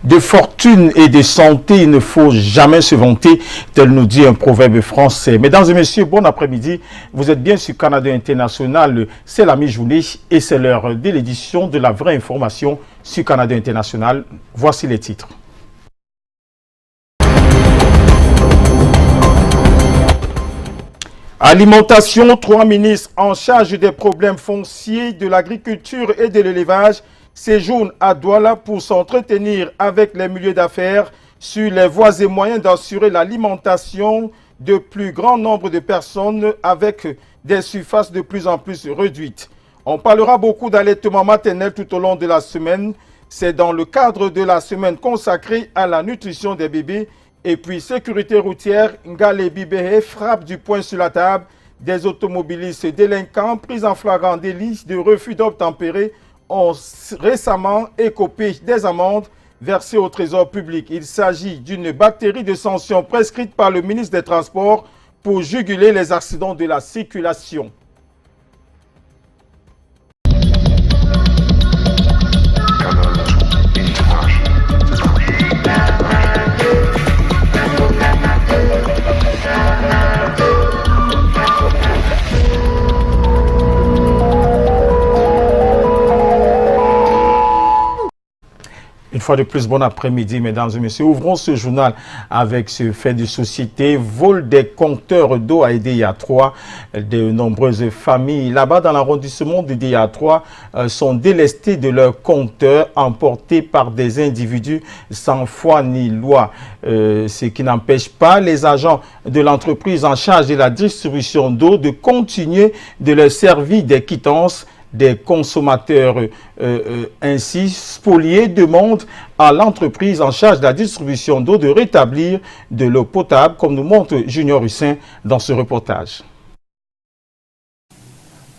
De fortune et de santé, il ne faut jamais se vanter, tel nous dit un proverbe français. Mesdames et messieurs, bon après-midi. Vous êtes bien sur Canada International. C'est la mi-journée et c'est l'heure de l'édition de la vraie information sur Canada International. Voici les titres. Alimentation, 3 ministres en charge des problèmes fonciers, de l'agriculture et de l'élevage séjournent à Douala pour s'entretenir avec les milieux d'affaires sur les voies et moyens d'assurer l'alimentation de plus grand nombre de personnes avec des surfaces de plus en plus réduites. On parlera beaucoup d'allaitement maternel tout au long de la semaine. C'est dans le cadre de la semaine consacrée à la nutrition des bébés. Et puis, sécurité routière, Ngale Bibéhe frappe du poing sur la table des automobilistes délinquants pris en flagrant délit de refus d'obtempérer ont récemment écopé des amendes versées au trésor public. Il s'agit d'une batterie de sanctions prescrites par le ministre des Transports pour juguler les accidents de la circulation. Une fois de plus, bon après-midi, mesdames et messieurs. Ouvrons ce journal avec ce fait de société. Vol des compteurs d'eau à Idéa-3. De nombreuses familles là-bas dans l'arrondissement d'Idéa-3 sont délestées de leurs compteurs emportés par des individus sans foi ni loi. Ce qui n'empêche pas les agents de l'entreprise en charge de la distribution d'eau de continuer de leur servir des quittances. Des consommateurs ainsi spoliés demandent à l'entreprise en charge de la distribution d'eau de rétablir de l'eau potable, comme nous montre Junior Hussein dans ce reportage.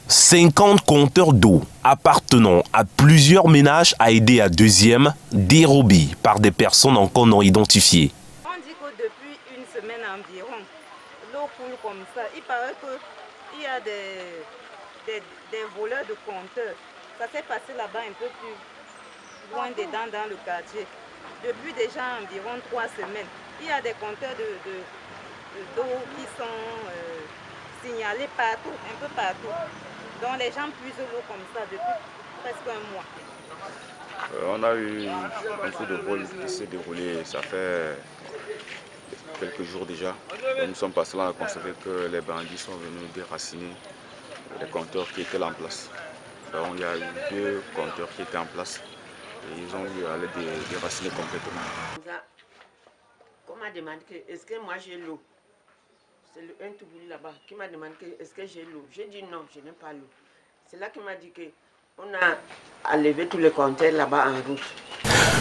50 compteurs d'eau appartenant à plusieurs ménages à aider à deuxième dérobés par des personnes encore non identifiées. On dit que depuis une semaine environ, l'eau coule comme ça. Il paraît qu'il y a des voleurs de compteurs. Ça s'est passé là-bas un peu plus loin dedans dans le quartier. Depuis déjà environ 3 semaines, il y a des compteurs d'eau qui sont signalés partout, un peu partout. Donc les gens puisent l'eau comme ça depuis presque un mois. On a eu un coup de vol qui s'est déroulé, ça fait quelques jours déjà. Nous sommes passés là, on a constaté que les bandits sont venus déraciner les compteurs qui étaient là en place. Donc il y a eu 2 compteurs qui étaient en place et ils ont eu à les déraciner complètement. On m'a demandé est-ce que moi j'ai l'eau. C'est un Toubouli là-bas qui m'a demandé est-ce que j'ai l'eau. J'ai dit non, je n'ai pas l'eau. C'est là qu'il m'a dit qu'on a enlevé tous les compteurs là-bas en route.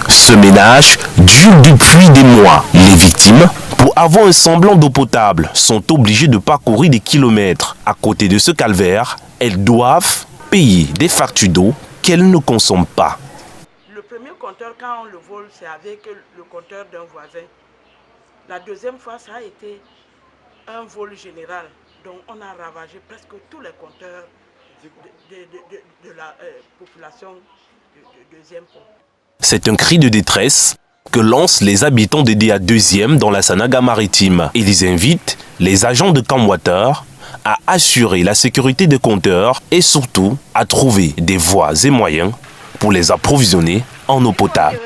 Ce ménage dure depuis des mois. Les victimes, pour avoir un semblant d'eau potable, sont obligées de parcourir des kilomètres. À côté de ce calvaire, elles doivent payer des factures d'eau qu'elles ne consomment pas. Le premier compteur, quand on le vole, c'est avec le compteur d'un voisin. La deuxième fois, ça a été un vol général. Donc on a ravagé presque tous les compteurs de la population de deuxième pont. C'est un cri de détresse que lancent les habitants d'aider à deuxième dans la Sanaga maritime. Ils invitent les agents de Camwater à assurer la sécurité des compteurs et surtout à trouver des voies et moyens pour les approvisionner en eau potable.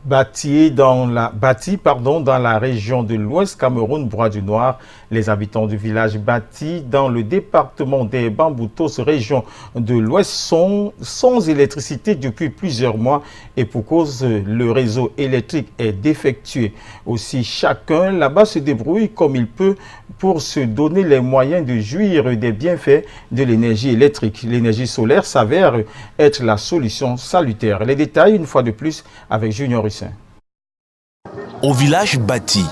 Bâti dans la région de l'Ouest Cameroun, Bois du Noir, les habitants du village Bâti dans le département des Bamboutos, région de l'Ouest, sont sans électricité depuis plusieurs mois et pour cause, le réseau électrique est défectueux. Aussi, chacun là-bas se débrouille comme il peut pour se donner les moyens de jouir des bienfaits de l'énergie électrique. L'énergie solaire s'avère être la solution salutaire. Les détails, une fois de plus, avec Junior Hussein. Au village Bâti,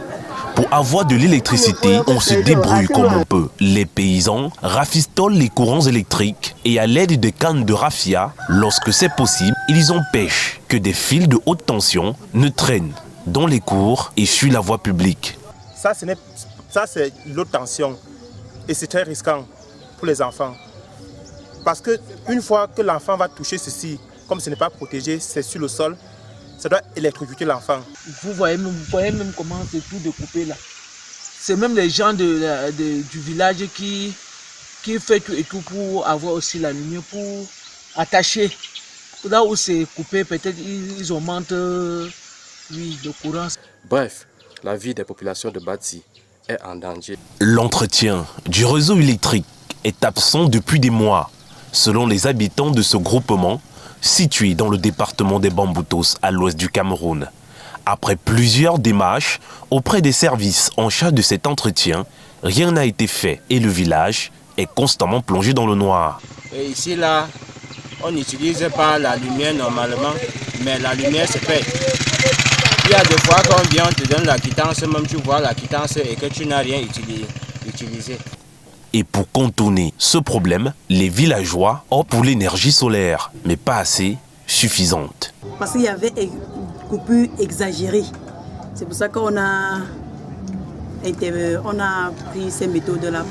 pour avoir de l'électricité, on se débrouille comme on peut. Les paysans rafistolent les courants électriques et à l'aide de cannes de raffia, lorsque c'est possible, ils empêchent que des fils de haute tension ne traînent dans les cours et sur la voie publique. Ça, c'est l'haute tension et c'est très risquant pour les enfants. Parce qu'une fois que l'enfant va toucher ceci, comme ce n'est pas protégé, c'est sur le sol, ça doit électrocuter l'enfant. Vous voyez même comment c'est tout découpé là. C'est même les gens du village qui fait tout et tout pour avoir aussi la lumière, pour attacher. Là où c'est coupé, peut-être ils augmentent le courant. Bref, la vie des populations de Bati est en danger. L'entretien du réseau électrique est absent depuis des mois, selon les habitants de ce groupement situé dans le département des Bamboutos à l'ouest du Cameroun. Après plusieurs démarches auprès des services en charge de cet entretien, rien n'a été fait et le village est constamment plongé dans le noir. Et ici, là, on n'utilise pas la lumière normalement, mais la lumière se paye. Il y a des fois quand on vient, on te donne la quittance, même tu vois la quittance et que tu n'as rien utilisé. Et pour contourner ce problème, les villageois optent pour l'énergie solaire, mais pas assez suffisante. Parce qu'il y avait une coupure exagérée. C'est pour ça qu'on a pris ces méthodes-là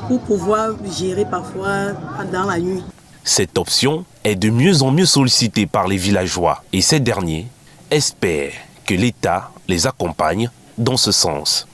pour pouvoir gérer parfois dans la nuit. Cette option est de mieux en mieux sollicitée par les villageois et ces derniers espèrent que l'État les accompagne dans ce sens.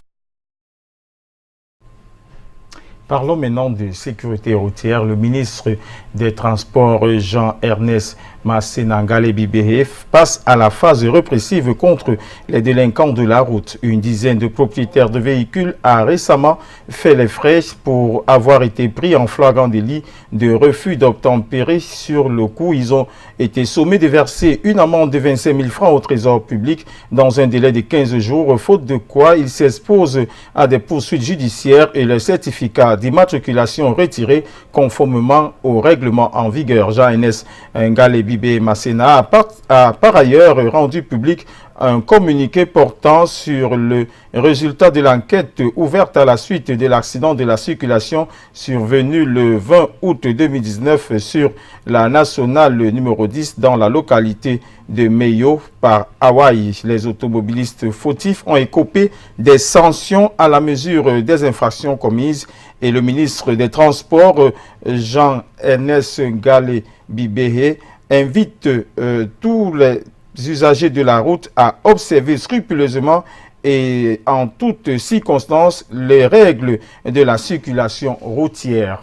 Parlons maintenant de sécurité routière. Le ministre des Transports, Jean-Ernest Masséna Ngalé Bibéhé, passe à la phase répressive contre les délinquants de la route. Une dizaine de propriétaires de véhicules a récemment fait les frais pour avoir été pris en flagrant délit de refus d'obtempérer sur le coup. Ils ont été sommés de verser une amende de 25 000 francs au trésor public dans un délai de 15 jours, faute de quoi ils s'exposent à des poursuites judiciaires et le certificat d'immatriculation retiré conformément au règlement en vigueur. Jean-Ernest Ngalé Bibé Masséna a par ailleurs rendu public un communiqué portant sur le résultat de l'enquête ouverte à la suite de l'accident de la circulation survenu le 20 août 2019 sur la nationale numéro 10 dans la localité de Meyo par Hawaï. Les automobilistes fautifs ont écopé des sanctions à la mesure des infractions commises et le ministre des Transports, Jean-Ernest Ngalé Bibéhé, invite tous les usagers de la route à observer scrupuleusement et en toutes circonstances les règles de la circulation routière.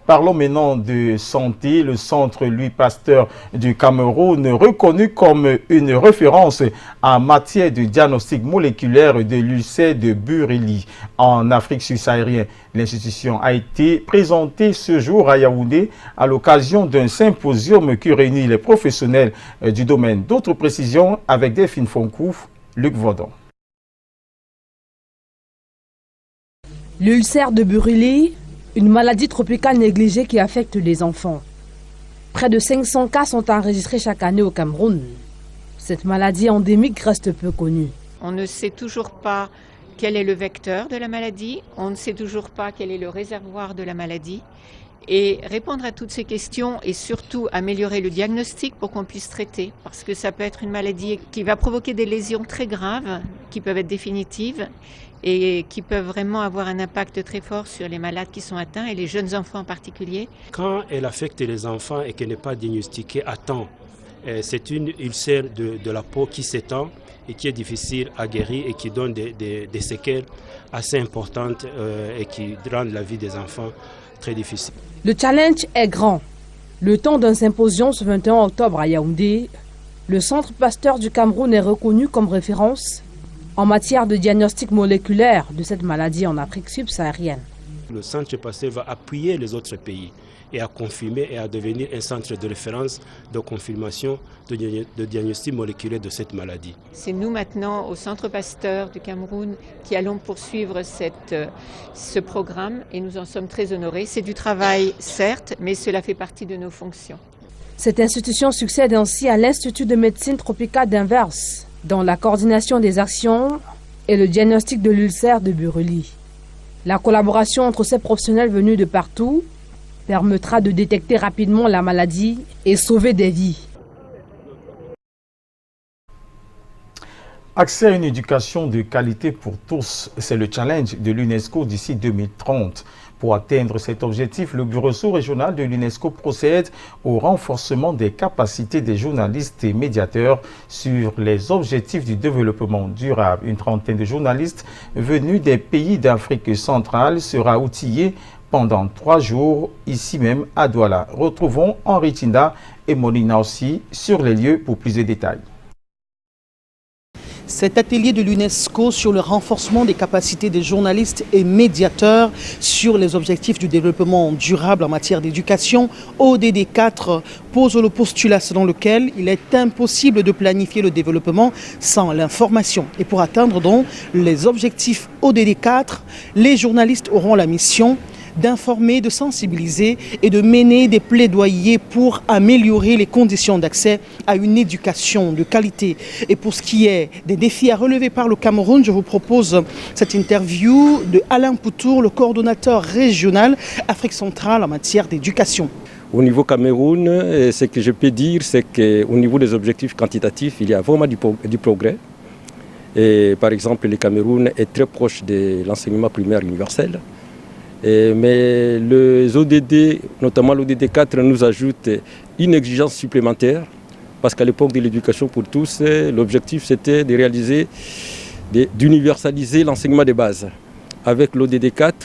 Parlons maintenant de santé. Le centre Louis Pasteur du Cameroun, reconnu comme une référence en matière de diagnostic moléculaire de l'ulcère de Bureli en Afrique subsaharienne. L'institution a été présentée ce jour à Yaoundé à l'occasion d'un symposium qui réunit les professionnels du domaine. D'autres précisions avec Delphine Foncouf, Luc Vaudon. L'ulcère de Bureli, une maladie tropicale négligée qui affecte les enfants. Près de 500 cas sont enregistrés chaque année au Cameroun. Cette maladie endémique reste peu connue. On ne sait toujours pas quel est le vecteur de la maladie, on ne sait toujours pas quel est le réservoir de la maladie. Et répondre à toutes ces questions et surtout améliorer le diagnostic pour qu'on puisse traiter. Parce que ça peut être une maladie qui va provoquer des lésions très graves, qui peuvent être définitives et qui peuvent vraiment avoir un impact très fort sur les malades qui sont atteints et les jeunes enfants en particulier. Quand elle affecte les enfants et qu'elle n'est pas diagnostiquée à temps, c'est une ulcère de la peau qui s'étend et qui est difficile à guérir et qui donne des séquelles assez importantes et qui rendent la vie des enfants très difficile. Le challenge est grand. Le temps d'un symposium ce 21 octobre à Yaoundé, le Centre Pasteur du Cameroun est reconnu comme référence en matière de diagnostic moléculaire de cette maladie en Afrique subsaharienne. Le Centre Pasteur va appuyer les autres pays et à confirmer et à devenir un centre de référence de confirmation de diagnostic moléculaire de cette maladie. C'est nous maintenant au Centre Pasteur du Cameroun qui allons poursuivre ce programme et nous en sommes très honorés. C'est du travail certes, mais cela fait partie de nos fonctions. Cette institution succède ainsi à l'Institut de médecine tropicale d'Anvers dans la coordination des actions et le diagnostic de l'ulcère de Bureli. La collaboration entre ces professionnels venus de partout permettra de détecter rapidement la maladie et sauver des vies. Accès à une éducation de qualité pour tous, c'est le challenge de l'UNESCO d'ici 2030. Pour atteindre cet objectif, le bureau sous-régional de l'UNESCO procède au renforcement des capacités des journalistes et médiateurs sur les objectifs du développement durable. Une trentaine de journalistes venus des pays d'Afrique centrale sera outillée pendant 3 jours ici même à Douala. Retrouvons Henri Tinda et Molina aussi sur les lieux pour plus de détails. Cet atelier de l'UNESCO sur le renforcement des capacités des journalistes et médiateurs sur les objectifs du développement durable en matière d'éducation, ODD 4, pose le postulat selon lequel il est impossible de planifier le développement sans l'information. Et pour atteindre donc les objectifs ODD 4, les journalistes auront la mission d'informer, de sensibiliser et de mener des plaidoyers pour améliorer les conditions d'accès à une éducation de qualité. Et pour ce qui est des défis à relever par le Cameroun, je vous propose cette interview de Alain Poutour, le coordonnateur régional Afrique centrale en matière d'éducation. Au niveau Cameroun, ce que je peux dire, c'est qu'au niveau des objectifs quantitatifs, il y a vraiment du progrès. Et par exemple, le Cameroun est très proche de l'enseignement primaire universel. Mais les ODD, notamment l'ODD 4, nous ajoute une exigence supplémentaire parce qu'à l'époque de l'éducation pour tous, l'objectif c'était de réaliser, d'universaliser l'enseignement de base. Avec l'ODD 4,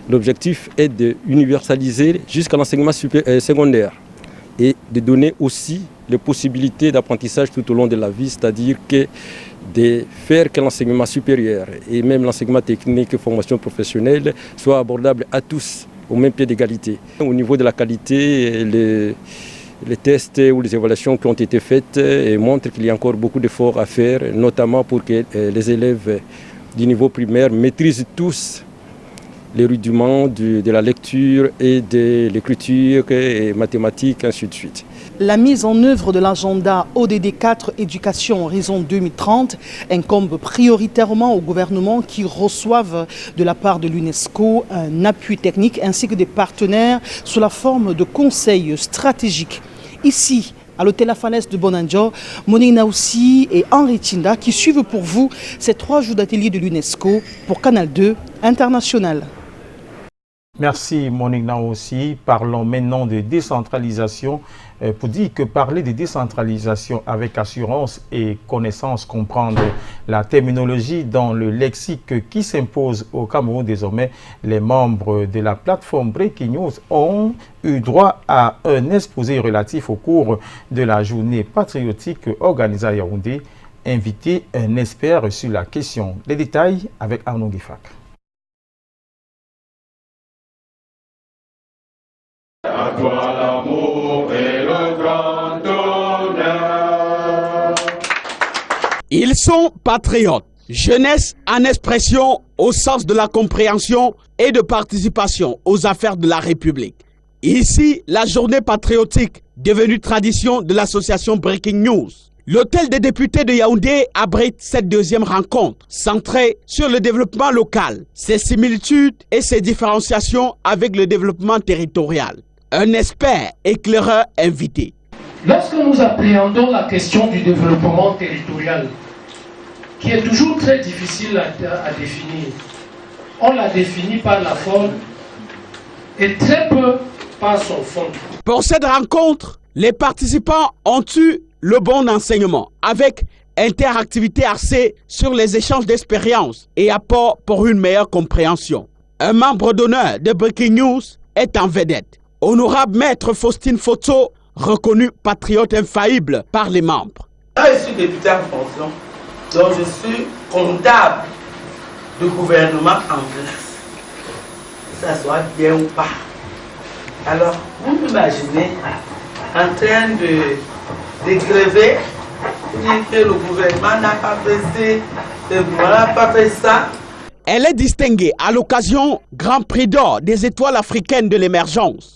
l'objectif est d'universaliser jusqu'à l'enseignement secondaire et de donner aussi les possibilités d'apprentissage tout au long de la vie, c'est-à-dire de faire que l'enseignement supérieur et même l'enseignement technique et formation professionnelle soit abordable à tous au même pied d'égalité. Au niveau de la qualité, les tests ou les évaluations qui ont été faites montrent qu'il y a encore beaucoup d'efforts à faire, notamment pour que les élèves du niveau primaire maîtrisent tous les rudiments de la lecture et de l'écriture et mathématiques, ainsi de suite. La mise en œuvre de l'agenda ODD 4 Éducation Horizon 2030 incombe prioritairement aux gouvernements qui reçoivent de la part de l'UNESCO un appui technique ainsi que des partenaires sous la forme de conseils stratégiques. Ici, à l'hôtel La Falaise de Bonanjo, Monina aussi et Henri Tinda qui suivent pour vous ces 3 jours d'atelier de l'UNESCO pour Canal 2 International. Merci Monique aussi. Parlons maintenant de décentralisation. Pour dire que parler de décentralisation avec assurance et connaissance, comprendre la terminologie dans le lexique qui s'impose au Cameroun désormais, les membres de la plateforme Breaking News ont eu droit à un exposé relatif au cours de la journée patriotique organisée à Yaoundé. Invité un expert sur la question. Les détails avec Arnaud Guifak. À toi l'amour et le grand honneur. Ils sont patriotes, jeunesse en expression au sens de la compréhension et de participation aux affaires de la République. Ici, la journée patriotique, devenue tradition de l'association Breaking News. L'hôtel des députés de Yaoundé abrite cette deuxième rencontre, centrée sur le développement local, ses similitudes et ses différenciations avec le développement territorial. Un expert éclaireur invité. Lorsque nous appréhendons la question du développement territorial, qui est toujours très difficile à définir, on la définit par la forme et très peu par son fond. Pour cette rencontre, les participants ont eu le bon enseignement avec interactivité axée sur les échanges d'expériences et apports pour une meilleure compréhension. Un membre d'honneur de Breaking News est en vedette. Honorable Maître Faustine Foto, reconnu patriote infaillible par les membres. Je suis député en fonction, donc je suis comptable du gouvernement en place. Que ça soit bien ou pas. Alors, vous imaginez en train de gréver, dire que le gouvernement n'a pas fait ci, le gouvernement n'a pas fait ça. Elle est distinguée à l'occasion Grand Prix d'or des étoiles africaines de l'émergence.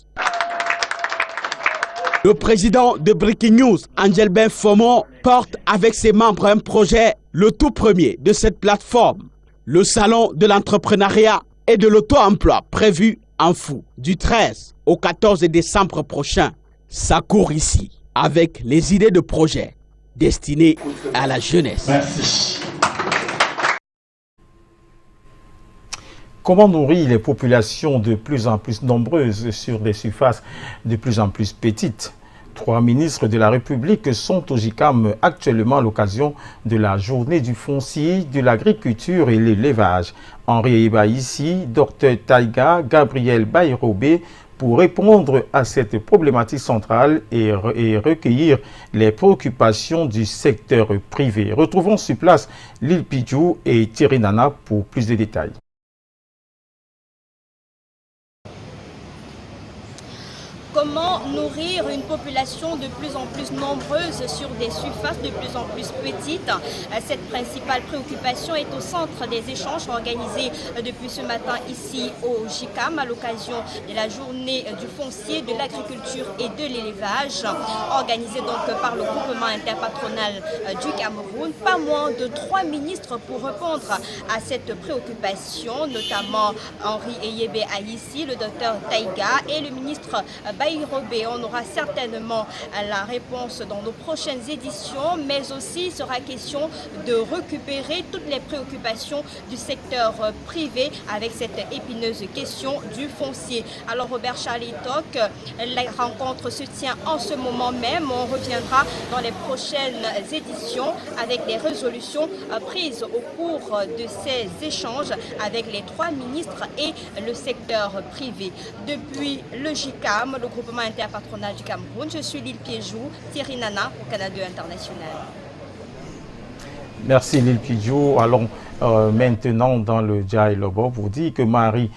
Le président de Breaking News, Angel Ben Fomon, porte avec ses membres un projet, le tout premier de cette plateforme, le salon de l'entrepreneuriat et de l'auto-emploi prévu en Fou du 13 au 14 décembre prochain. Ça court ici avec les idées de projets destinés à la jeunesse. Merci. Comment nourrir les populations de plus en plus nombreuses sur des surfaces de plus en plus petites? 3 ministres de la République sont au JICAM actuellement à l'occasion de la journée du foncier, de l'agriculture et l'élevage. Henri Ebaïssi, Dr Taïga, Gabriel Bayrobé, pour répondre à cette problématique centrale et recueillir les préoccupations du secteur privé. Retrouvons sur place Lil Pidjou et Thierry Nana pour plus de détails. Comment nourrir une population de plus en plus nombreuse sur des surfaces de plus en plus petites? Cette principale préoccupation est au centre des échanges organisés depuis ce matin ici au JICAM à l'occasion de la journée du foncier, de l'agriculture et de l'élevage, organisée donc par le groupement interpatronal du Cameroun. Pas moins de 3 ministres pour répondre à cette préoccupation, notamment Henri Eyebe Aïssi, le docteur Taïga et le ministre Bayrobé. On aura certainement la réponse dans nos prochaines éditions, mais aussi il sera question de récupérer toutes les préoccupations du secteur privé avec cette épineuse question du foncier. Alors Robert Charlie-Toc, la rencontre se tient en ce moment même. On reviendra dans les prochaines éditions avec des résolutions prises au cours de ces échanges avec les 3 ministres et le secteur privé. Depuis le JICAM, le groupement interpatronal du Cameroun, je suis Lil Pidjou, Thierry Nana pour Canal 2 International. Merci Lil Pidjou. Allons maintenant dans le Djaï Lobo pour dire que Marie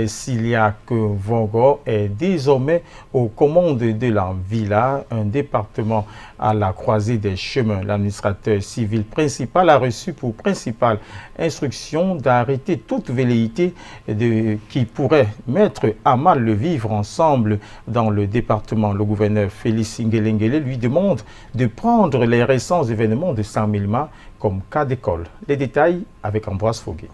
Siliak Vongo est désormais aux commandes de la Villa, un département à la croisée des chemins. L'administrateur civil principal a reçu pour principale instruction d'arrêter toute velléité qui pourrait mettre à mal le vivre ensemble dans le département. Le gouverneur Félix Ngelengele lui demande de prendre les récents événements de Saint-Milma comme cas d'école. Les détails avec Ambroise Foguet.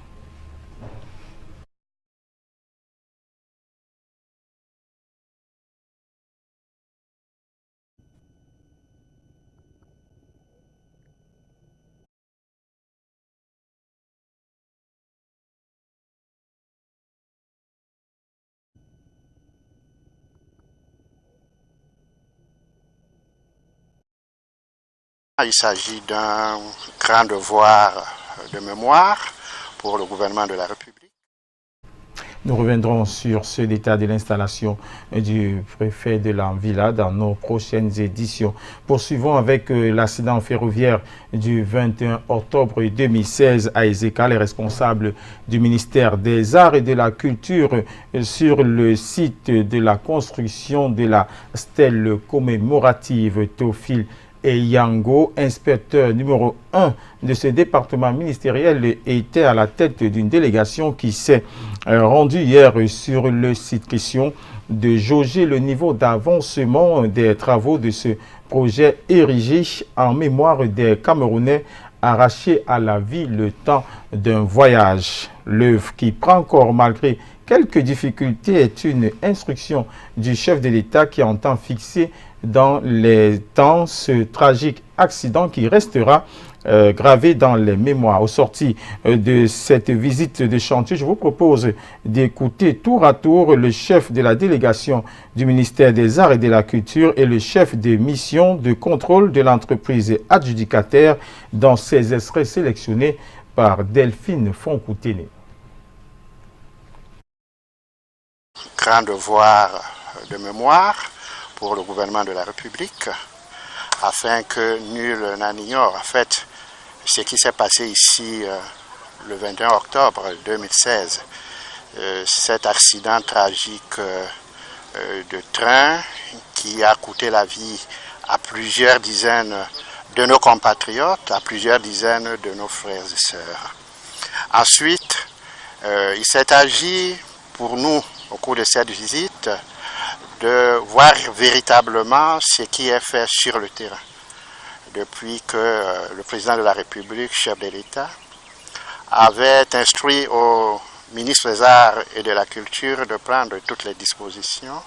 Il s'agit d'un grand devoir de mémoire pour le gouvernement de la République. Nous reviendrons sur ce détail de l'installation du préfet de la Villa dans nos prochaines éditions. Poursuivons avec l'accident ferroviaire du 21 octobre 2016 à Ezeka. Les responsables du ministère des Arts et de la Culture sur le site de la construction de la stèle commémorative Théophile et Yango, inspecteur numéro 1 de ce département ministériel, était à la tête d'une délégation qui s'est rendue hier sur le site. Question de jauger le niveau d'avancement des travaux de ce projet érigé en mémoire des Camerounais arrachés à la vie le temps d'un voyage. L'œuvre, qui prend corps malgré quelques difficultés, est une instruction du chef de l'État qui entend fixer dans les temps ce tragique accident qui restera gravé dans les mémoires. Au sorti de cette visite de chantier, je vous propose d'écouter tour à tour le chef de la délégation du ministère des Arts et de la Culture et le chef des missions de contrôle de l'entreprise adjudicataire dans ces extraits sélectionnés par Delphine Foncoutene. Grand devoir de mémoire pour le gouvernement de la République, afin que nul n'en ignore en fait ce qui s'est passé ici le 21 octobre 2016. Cet accident tragique de train qui a coûté la vie à plusieurs dizaines de nos compatriotes, à plusieurs dizaines de nos frères et sœurs. Ensuite, il s'est agi pour nous, au cours de cette visite, de voir véritablement ce qui est fait sur le terrain. Depuis que le président de la République, chef de l'État, avait instruit au ministre des Arts et de la Culture de prendre toutes les dispositions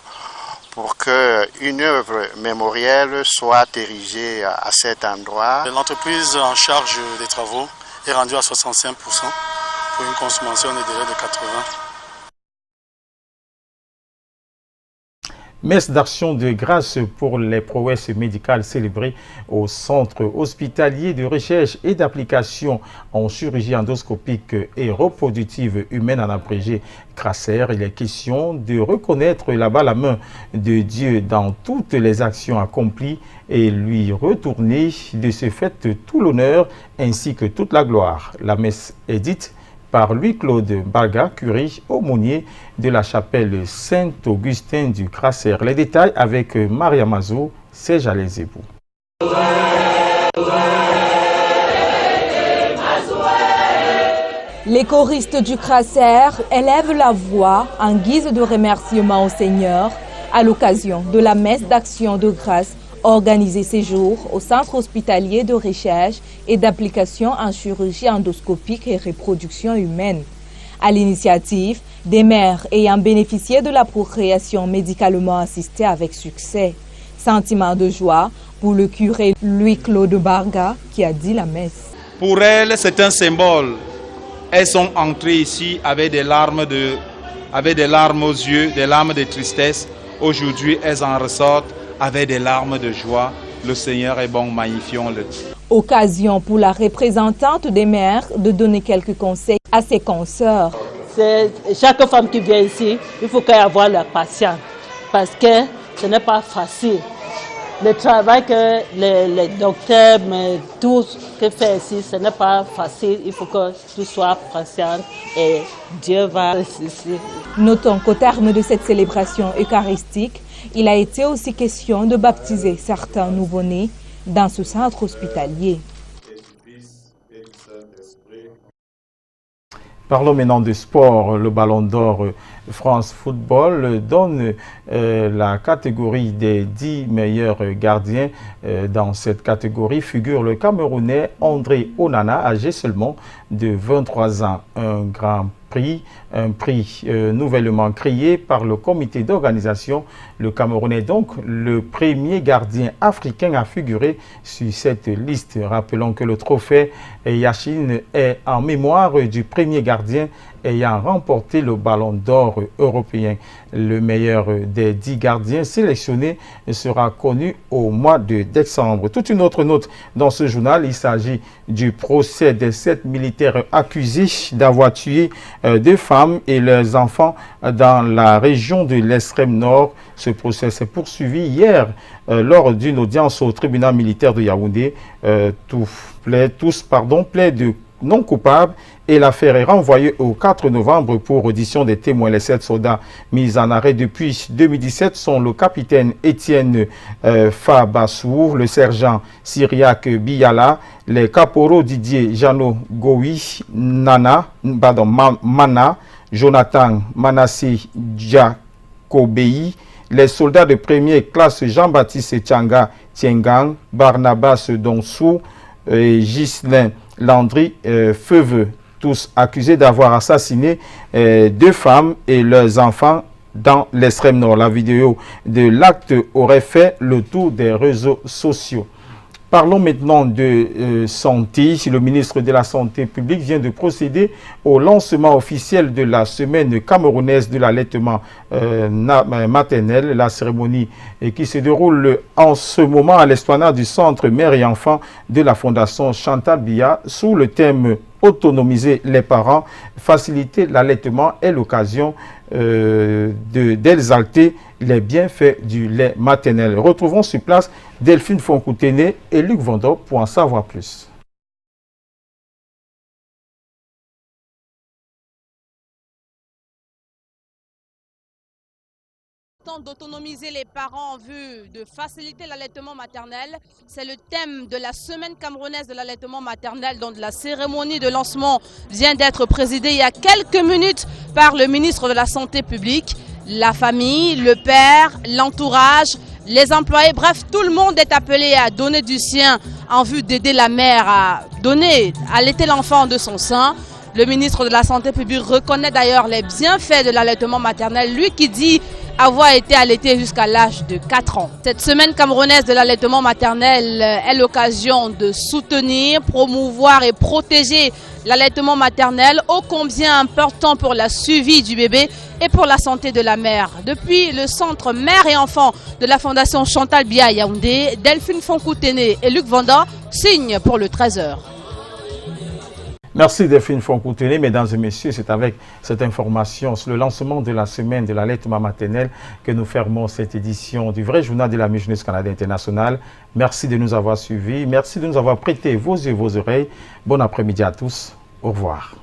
pour qu'une œuvre mémorielle soit érigée à cet endroit. L'entreprise en charge des travaux est rendue à 65% pour une consommation de délai de 80 Messe d'action de grâce pour les prouesses médicales célébrées au Centre hospitalier de recherche et d'application en chirurgie endoscopique et reproductive humaine en abrégé CRASER. Il est question de reconnaître là-bas la main de Dieu dans toutes les actions accomplies et lui retourner de ce fait tout l'honneur ainsi que toute la gloire. La messe est dite par Louis-Claude Barga, curé aumônier de la chapelle Saint-Augustin du CRASER. Les détails avec Maria Mazou, Serge Alézébou. Les choristes du CRASER élèvent la voix en guise de remerciement au Seigneur à l'occasion de la messe d'action de grâce organisée ces jours au Centre hospitalier de recherche et d'application en chirurgie endoscopique et reproduction humaine. À l'initiative des mères ayant bénéficié de la procréation médicalement assistée avec succès. Sentiment de joie pour le curé Louis-Claude Barga qui a dit la messe. Pour elles, c'est un symbole. Elles sont entrées ici avec des larmes aux yeux, des larmes de tristesse. Aujourd'hui, elles en ressortent avec des larmes de joie. Le Seigneur est bon, magnifions-le. Occasion pour la représentante des mères de donner quelques conseils à ses consoeurs. Chaque femme qui vient ici, il faut qu'elle ait la patience parce que ce n'est pas facile. Le travail que les docteurs, mais tout ce que fait ici, ce n'est pas facile. Il faut que tout soit patient et Dieu va réussir. Notons qu'au terme de cette célébration eucharistique, il a été aussi question de baptiser certains nouveau-nés dans ce centre hospitalier. Parlons maintenant de sport. Le Ballon d'Or France Football donne la catégorie des 10 meilleurs gardiens. Dans cette catégorie figure le Camerounais André Onana, âgé seulement de 23 ans. Un prix nouvellement créé par le comité d'organisation. Le Camerounais est donc le premier gardien africain à figurer sur cette liste. Rappelons que le trophée Yachine est en mémoire du premier gardien ayant remporté le Ballon d'Or européen. Le meilleur des 10 gardiens sélectionnés sera connu au mois de décembre. Toute une autre note dans ce journal, il s'agit du procès des 7 militaires accusés d'avoir tué 2 femmes et leurs enfants dans la région de l'extrême nord. Ce procès s'est poursuivi hier lors d'une audience au tribunal militaire de Yaoundé. Tous plaident non coupables et l'affaire est renvoyée au 4 novembre pour audition des témoins. Les 7 soldats mis en arrêt depuis 2017 sont le capitaine Étienne Fabassou, le sergent Syriac Biyala, les caporaux Didier Jano Goui, Mana, Jonathan Manassé Djakobei, les soldats de première classe Jean-Baptiste Tianga Tiengang, Barnabas Donsou et Ghislain Landry Feuveux, tous accusés d'avoir assassiné 2 femmes et leurs enfants dans l'extrême nord. La vidéo de l'acte aurait fait le tour des réseaux sociaux. Parlons maintenant de santé. Le ministre de la Santé publique vient de procéder au lancement officiel de la semaine camerounaise de l'allaitement maternel. La cérémonie qui se déroule en ce moment à l'esplanade du centre mère et enfant de la Fondation Chantal Biya sous le thème « Autonomiser les parents, faciliter l'allaitement » est l'occasion d'exalter les bienfaits du lait maternel. Retrouvons sur place Delphine Fonkouténé et Luc Vendor pour en savoir plus. D'autonomiser les parents en vue de faciliter l'allaitement maternel. C'est le thème de la semaine camerounaise de l'allaitement maternel dont la cérémonie de lancement vient d'être présidée il y a quelques minutes par le ministre de la Santé publique. La famille, le père, l'entourage, les employés, bref, tout le monde est appelé à donner du sien en vue d'aider la mère à allaiter l'enfant de son sein. Le ministre de la Santé publique reconnaît d'ailleurs les bienfaits de l'allaitement maternel, lui qui dit avoir été allaité jusqu'à l'âge de 4 ans. Cette semaine camerounaise de l'allaitement maternel est l'occasion de soutenir, promouvoir et protéger l'allaitement maternel, ô combien important pour la suivi du bébé et pour la santé de la mère. Depuis le centre mère et enfant de la Fondation Chantal Biya Yaoundé, Delphine Fonkoutene et Luc Vanda signent pour le 13h. Merci Delphine Fonkoutene. Mesdames et messieurs, c'est avec cette information sur le lancement de la semaine de l'allaitement maternel que nous fermons cette édition du vrai journal de la Jeunesse Canada Internationale. Merci de nous avoir suivis. Merci de nous avoir prêté vos yeux et vos oreilles. Bon après-midi à tous. Au revoir.